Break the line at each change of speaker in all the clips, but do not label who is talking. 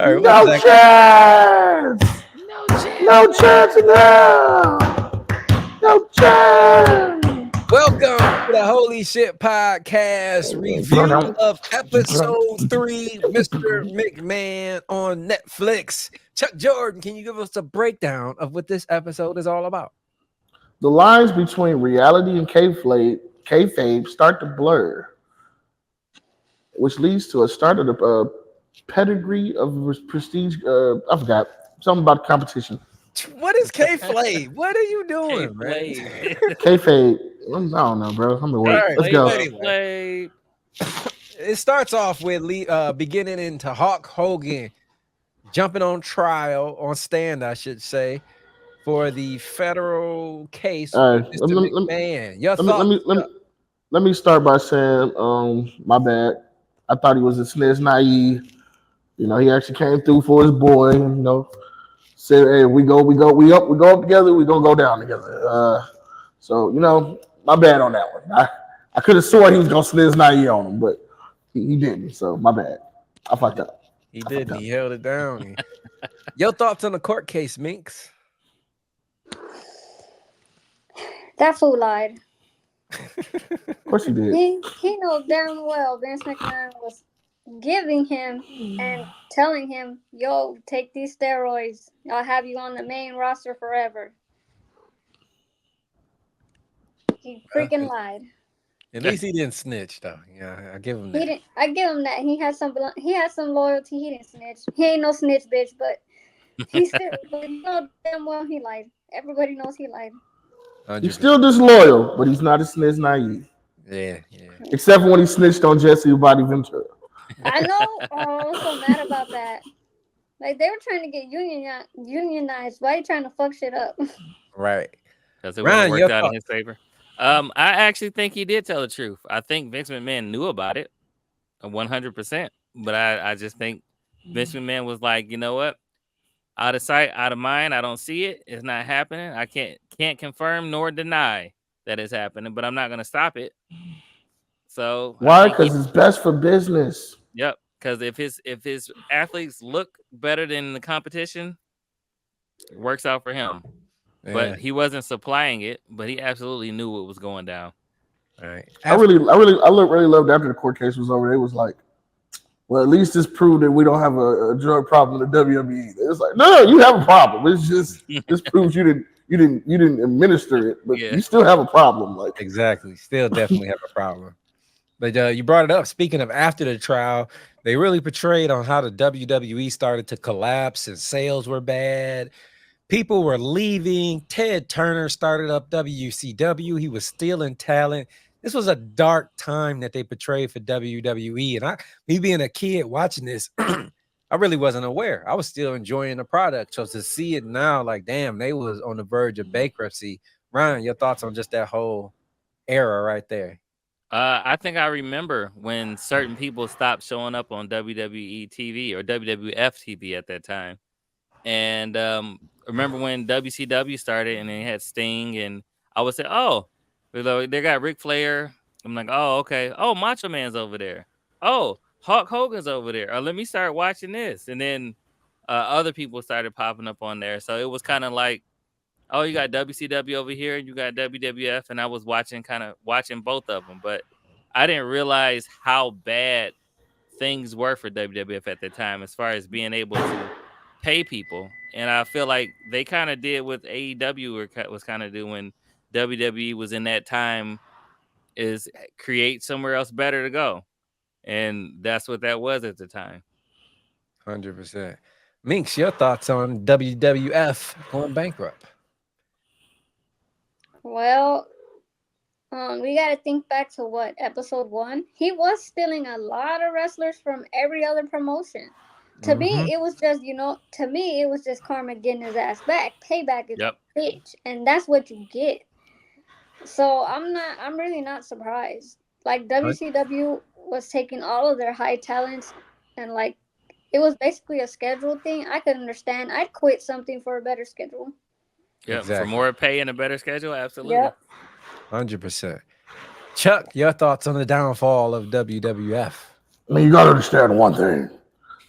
All right,
No chance. No chance in hell. No chance.
Welcome to the Holy Shhh Podcast review of episode 3, Mr. Mcmahon on Netflix. Chuck Jordan, can you give us a breakdown of what this episode is all about?
The lines between reality and kayfabe start to blur, which leads to a start of the pedigree of prestige. I forgot something about competition.
What is kayfabe? What are you doing, man?
Kayfabe. I don't know, bro. I'm gonna wait. Let's go.
Anyway. It starts off with beginning into Hulk Hogan jumping on trial, on stand, I should say, for the federal case with Mr. McMahon.
Let me start by saying, my bad. I thought he was a SNES naive. You know, he actually came through for his boy. You know, said, "Hey, we up together. We gonna go down together." So you know, my bad on that one. I could have sworn he was gonna SNES naive on him, but he didn't. So my bad. I fucked up.
He didn't. He held it down. Your thoughts on the court case, Miinx?
That fool lied.
Of course he did.
He knows damn well Vince McMahon was giving him and telling him, yo, take these steroids. I'll have you on the main roster forever. He freaking lied.
At least he didn't snitch, though. Yeah, I give him that.
I give him that. He has some loyalty. He didn't snitch. He ain't no snitch, bitch. But he still, you know damn well he lied. Everybody knows he lied.
100%.
He's still disloyal, but he's not a SNES naive.
Yeah.
Except for when he snitched on Jesse Body Ventura.
I know. Oh, I'm so mad about that. Like, they were trying to get unionized. Why are you trying to fuck shit up?
Right.
Because it would worked out in his favor. I actually think he did tell the truth. I think Vince McMahon knew about it 100%. But I just think Vince McMahon was like, you know what? Out of sight, out of mind. I don't see it. It's not happening. I can't confirm nor deny that it's happening, but I'm not going to stop it. So
why? Because it's best for business.
Yep. Because if his athletes look better than the competition, it works out for him. Yeah. But he wasn't supplying it, but he absolutely knew what was going down.
All right.
I really loved after the court case was over. It was like, well, at least this proved that we don't have a drug problem in the WWE. It's like, no, you have a problem. It's just this proves you didn't administer it, but you still have a problem. Like,
exactly, still definitely have a problem. But you brought it up. Speaking of after the trial, they really portrayed on how the WWE started to collapse and sales were bad. People were leaving. Ted Turner started up WCW. He was stealing talent. This was a dark time that they portrayed for WWE. And me being a kid watching this, I really wasn't aware. I was still enjoying the product. So to see it now, like, damn, they was on the verge of bankruptcy. Ryan, your thoughts on just that whole era right there?
I think I remember when certain people stopped showing up on WWE TV or WWF TV at that time. And remember when WCW started and they had Sting, and I would say, oh, they got Ric Flair. I'm like, oh, okay. Oh, Macho Man's over there. Oh, Hulk Hogan's over there. Let me start watching this. And then other people started popping up on there. So it was kind of like, oh, you got WCW over here and you got WWF. And I was watching both of them. But I didn't realize how bad things were for WWF at the time as far as being able to pay people. And I feel like they kind of did what AEW was kind of doing. WWE was in that time, is create somewhere else better to go. And that's what that was at the time.
100%. Miinx, your thoughts on WWF going bankrupt?
Well, we got to think back to episode 1. He was stealing a lot of wrestlers from every other promotion. To me, it was just Karma getting his ass back. Payback is a bitch, and that's what you get. So I'm really not surprised. Like, WCW was taking all of their high talents, and like, it was basically a schedule thing. I could understand. I'd quit something for a better schedule.
Yeah, exactly. For more pay and a better schedule, absolutely.
Yep.
100%. Chuck, your thoughts on the downfall of WWF?
I mean, you gotta understand one thing.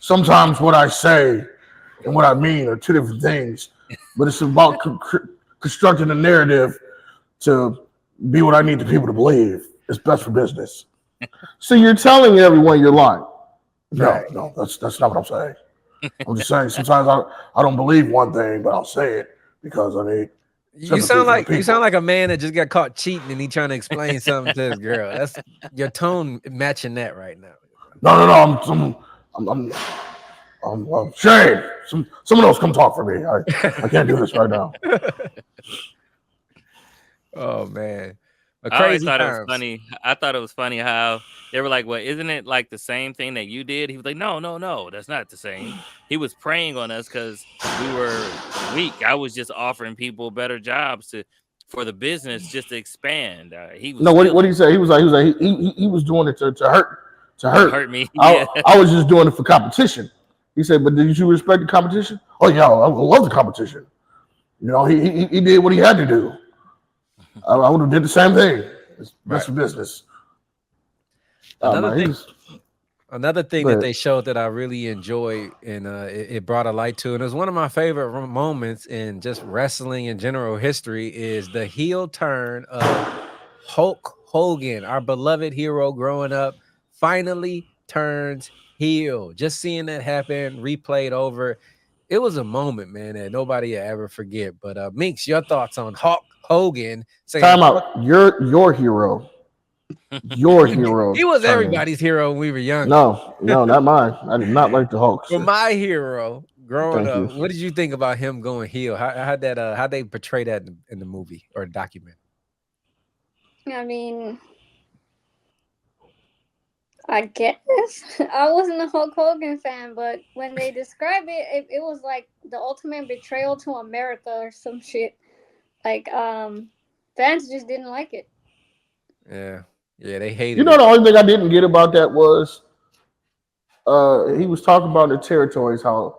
sometimes what I say and what I mean are two different things, but it's about constructing a narrative to be what I need the people to believe. It's best for business. So you're telling everyone you're lying. No, that's not what I'm saying. I'm just saying sometimes I don't believe one thing, but I'll say it because I need.
You sound like a man that just got caught cheating and he trying to explain something to his girl. That's your tone matching that right now.
No. I'm Shane. Someone else come talk for me. I can't do this right now.
Oh man.
I always thought it was funny. I thought it was funny how they were like, "Well, isn't it like the same thing that you did?" He was like, "No, that's not the same." He was preying on us because we were weak. I was just offering people better jobs for the business just to expand. He was
what did he say? He was he was doing it to hurt
me.
I was just doing it for competition. He said, "But did you respect the competition?" Oh yeah, I love the competition. You know, he did what he had to do. I would have did the same thing. It's best for business.
Another thing that they showed that I really enjoyed and it brought a light to, and it was one of my favorite moments in just wrestling in general history, is the heel turn of Hulk Hogan, our beloved hero growing up, finally turns heel. Just seeing that happen, replayed over, it was a moment, man, that nobody will ever forget. But Miinx, your thoughts on Hulk Hogan saying,
"Time out, your hero." Your hero.
He was everybody's hero when we were young.
No, not mine. I did not like the Hulk.
But my hero growing up, what did you think about him going heel? How they portray that in the movie or document?
I mean, I guess I wasn't a Hulk Hogan fan, but when they describe it, it was like the ultimate betrayal to America or some shit. Like, fans just didn't like it.
Yeah, they hated it.
You know, the only thing I didn't get about that was he was talking about the territories, how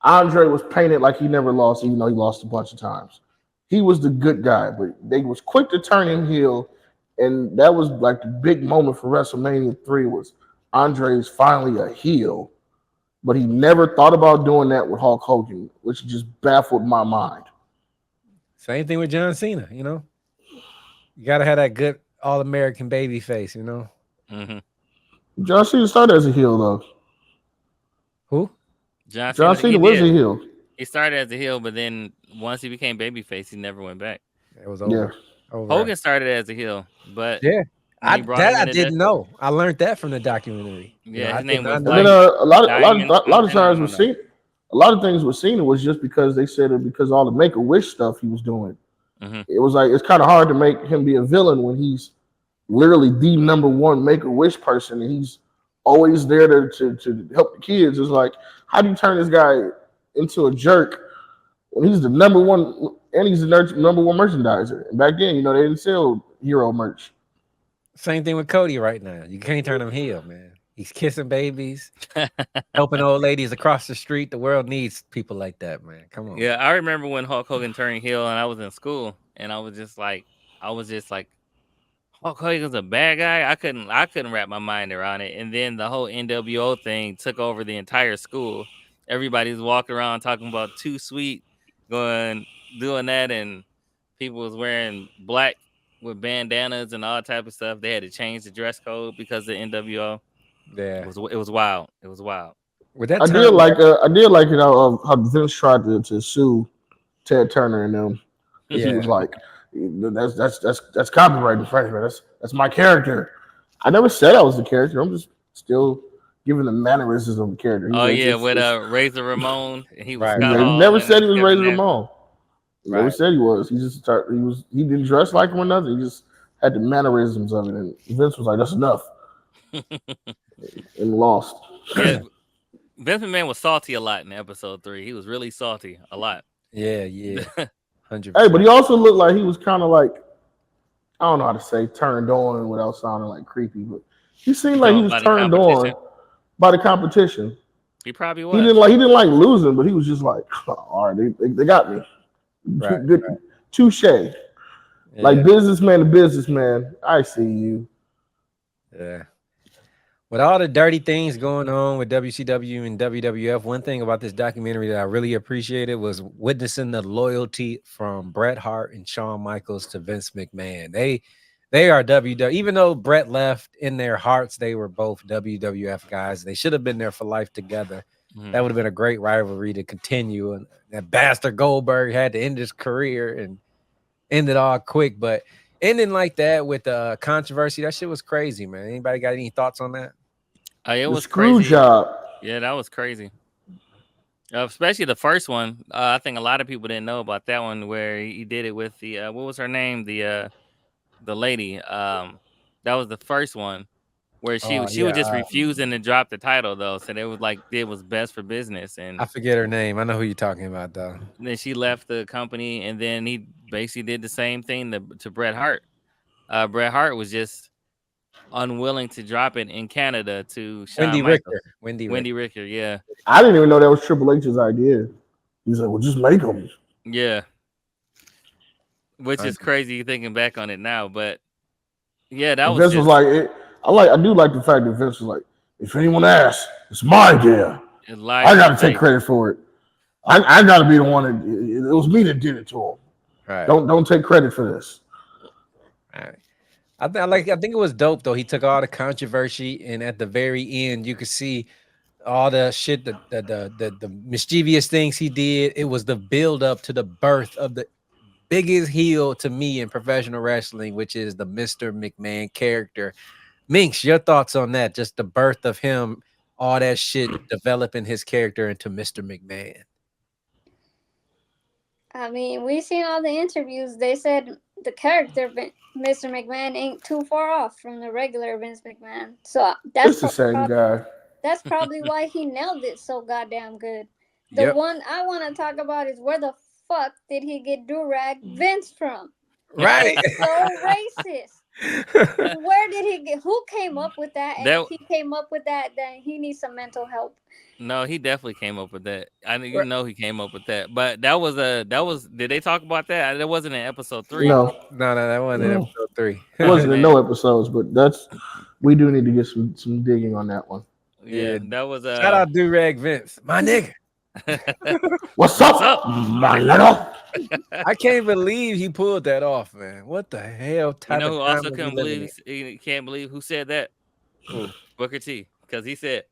Andre was painted like he never lost, even though he lost a bunch of times. He was the good guy, but they was quick to turn him heel, and that was like the big moment for WrestleMania 3 was Andre's finally a heel, but he never thought about doing that with Hulk Hogan, which just baffled my mind.
Same thing with John Cena, you know. You gotta have that good all-American baby face, you know.
Mm-hmm.
John Cena started as a heel, though.
Who?
John Cena was a heel.
He started as a heel, but then once he became babyface, he never went back.
It was over.
Hogan started as a heel, but
I didn't know. I learned that from the documentary.
Yeah, his name was.
And then a lot of times with Cena, a lot of things with Cena was just because they said it because all the Make-A-Wish stuff he was doing.
Mm-hmm.
It was like it's kind of hard to make him be a villain when he's literally the number one Make-A-Wish person, and he's always there to help the kids. It's like, how do you turn this guy into a jerk when he's the number one and he's the number one merchandiser? And back then, you know, they didn't sell hero merch.
Same thing with Cody right now. You can't turn him heel, man. He's kissing babies, helping old ladies across the street. The world needs people like that, man. Come on.
Yeah, I remember when Hulk Hogan turned heel, and I was in school, and I was just like, Hulk Hogan's a bad guy. I couldn't wrap my mind around it. And then the whole NWO thing took over the entire school. Everybody's walking around talking about Too Sweet, doing that, and people was wearing black with bandanas and all type of stuff. They had to change the dress code because of the NWO.
Yeah,
it was wild. It was wild.
With that,
I did like you know how Vince tried to sue Ted Turner and them. Yeah. He was like, that's copyright infringement. That's my character. I never said I was the character. I'm just still giving the mannerisms of the character.
With Razor Ramon, he was.
He never said he was Razor Ramon. He never said he was. He didn't dress like him or nothing. He just had the mannerisms of it. And Vince was like, that's enough. And lost.
Yeah. Vince McMahon was salty a lot in episode 3. He was really salty a lot.
Yeah. 100%.
Hey, but he also looked like he was kind of like, I don't know how to say turned on without sounding like creepy, but he seemed like he was turned on by the competition.
He probably was.
He didn't like losing, but he was just like, all right, they got me. Good, touche. Yeah. Like businessman to businessman, I see you.
Yeah. With all the dirty things going on with WCW and WWF, one thing about this documentary that I really appreciated was witnessing the loyalty from Bret Hart and Shawn Michaels to Vince McMahon. They are WW. Even though Bret left, in their hearts, they were both WWF guys. They should have been there for life together. That would have been a great rivalry to continue. And that bastard Goldberg had to end his career and end it all quick. But ending like that with controversy, that shit was crazy, man. Anybody got any thoughts on that?
It
The
was
screw
crazy.
job.
Yeah, that was crazy. Especially the first one. I think a lot of people didn't know about that one where he did it with the what was her name? The lady. That was the first one where she was
Yeah,
just refusing to drop the title though. So they was like it was best for business, and
I forget her name. I know who you're talking about, though.
then she left the company, and then he basically did the same thing to Bret Hart. Bret Hart was just unwilling to drop it in Canada to Shawn
Wendy
Michaels.
Richter. Wendy
Wendy
Richter.
Richter, yeah.
I didn't even know that was Triple H's idea. He's like, well, just make them.
Yeah. Which is crazy thinking back on it now, but yeah, that
And
was
Vince was like, I do like the fact that Vince was like, if anyone asks, it's my idea. I got to take credit for it. I got to be the one that it was me that did it to him.
Right.
Don't take credit for this.
Right. I think it was dope though. He took all the controversy, and at the very end, you could see all the shit, the mischievous things he did. It was the build up to the birth of the biggest heel to me in professional wrestling, which is the Mr. McMahon character. Miinx, your thoughts on that? Just the birth of him, all that shit developing his character into Mr. McMahon.
I mean, we seen all the interviews. They said the character Mr. McMahon ain't too far off from the regular Vince McMahon. So
It's the same guy.
That's probably why he nailed it so goddamn good. The one I want to talk about is where the fuck did he get Durag Vince from?
Right.
So racist. Where did he get? Who came up with that? And if he came up with that, then he needs some mental help.
No, he definitely came up with that. I know he came up with that. But that was did they talk about that? That wasn't in episode 3.
No,
that wasn't in episode 3.
It wasn't in no episodes, but we do need to get some digging on that one.
Yeah, that was
shout out Durag Vince, my nigga.
What's up, my nigga?
I can't believe he pulled that off, man. What the hell?
You know who also can't believe who said that? Who? Booker T, because he said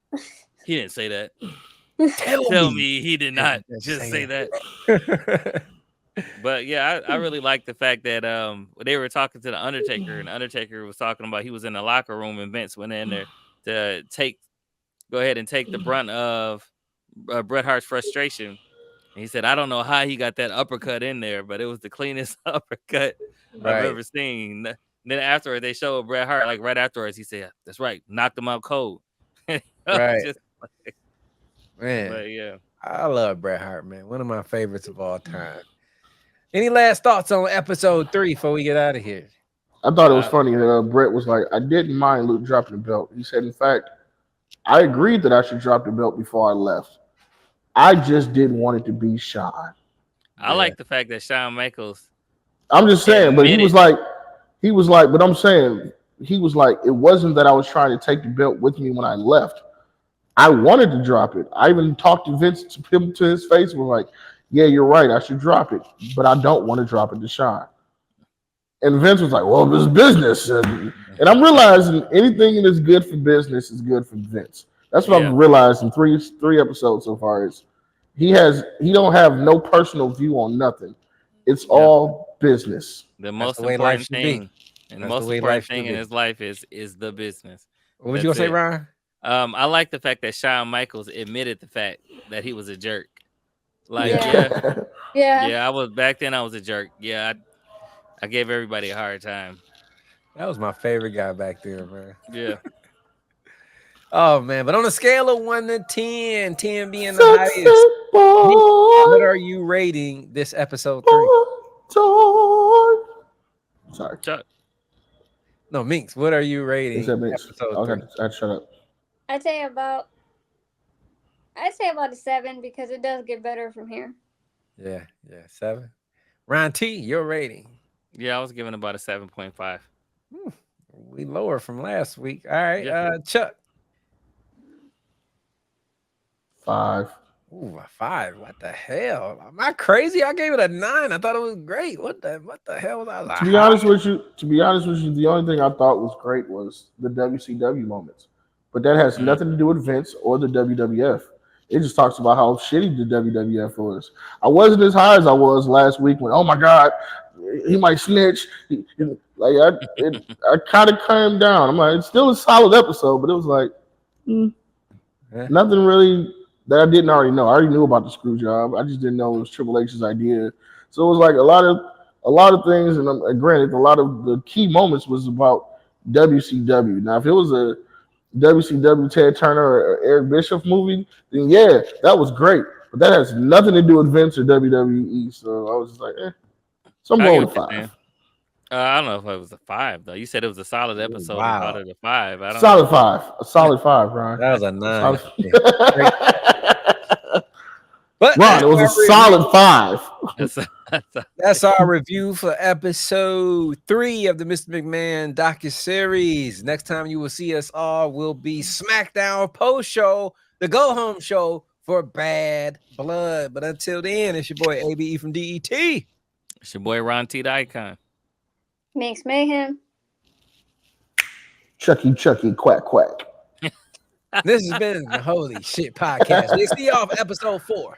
he didn't say that. Tell me he did not just say that. But yeah, I really like the fact that they were talking to the Undertaker, and the Undertaker was talking about he was in the locker room, and Vince went in there to go ahead and take the brunt of Bret Hart's frustration. And he said, I don't know how he got that uppercut in there, but it was the cleanest uppercut I've ever seen. And then afterwards, they showed Bret Hart, like right afterwards, he said, that's right, knocked him out cold.
Right.
Man. But yeah.
I love Bret Hart, man. One of my favorites of all time. Any last thoughts on episode 3 before we get out of here?
I thought it was funny that Bret was like, I didn't mind Luke dropping the belt. He said, in fact, I agreed that I should drop the belt before I left. I just didn't want it to be Shawn.
I like the fact that Shawn Michaels.
I'm just saying, but he was like, but I'm saying, he was like, it wasn't that I was trying to take the belt with me when I left. I wanted to drop it. I even talked to Vince to his face and was like, yeah, you're right. I should drop it, but I don't want to drop it to Shawn. And Vince was like, well, it's business. And I'm realizing anything that's good for business is good for Vince. That's what I've realized in three episodes so far is he don't have no personal view on nothing. It's all business.
The most important thing, and the most important thing in his life is the business.
What was you gonna say, Ryan?
I like the fact that Shawn Michaels admitted the fact that he was a jerk. Like, yeah, I was back then. I was a jerk. Yeah, I gave everybody a hard time.
That was my favorite guy back there, man.
Yeah.
Oh man, but on a scale of 1 to 10, 10 being the highest, what are you rating this episode 3?
Sorry,
Chuck.
No, Miinx, what are you rating episode 3?
I'd shut up.
I'd say about a 7 because it does get better from here.
Yeah, 7. Ryan T, your rating?
Yeah, I was giving about a 7.5.
We lower from last week. All right, Chuck.
5.
Ooh, a 5. What the hell? Am I crazy? I gave it a 9. I thought it was great. What the hell was I like?
To be honest with you, the only thing I thought was great was the WCW moments, but that has nothing to do with Vince or the WWF. It just talks about how shitty the WWF was. I wasn't as high as I was last week when, oh my God, he might snitch. I kind of calmed down. I'm like, it's still a solid episode, but it was like nothing really that I didn't already know. I already knew about the screw job. I just didn't know it was Triple H's idea. So it was like a lot of things, and granted, a lot of the key moments was about WCW. Now, if it was a WCW Ted Turner or Eric Bischoff movie, then yeah, that was great. But that has nothing to do with Vince or WWE. So I was just like, So I'm going with 5.
I don't know if it was a 5 though. You said it was a solid episode.
Wow.
And called it a 5. I don't
solid
know.
5. A solid 5, Ron.
That was a 9.
But Ron, it was a solid 5.
That's our review for episode 3 of the Mr. McMahon docuseries. Next time you will see us all will be SmackDown post show, the go home show for Bad Blood. But until then, it's your boy ABE from DET.
It's your boy Ron T the Icon.
Miinx Mayhem.
Chucky, quack, quack.
This has been the Holy Shhh Podcast. We'll see y'all for episode 4.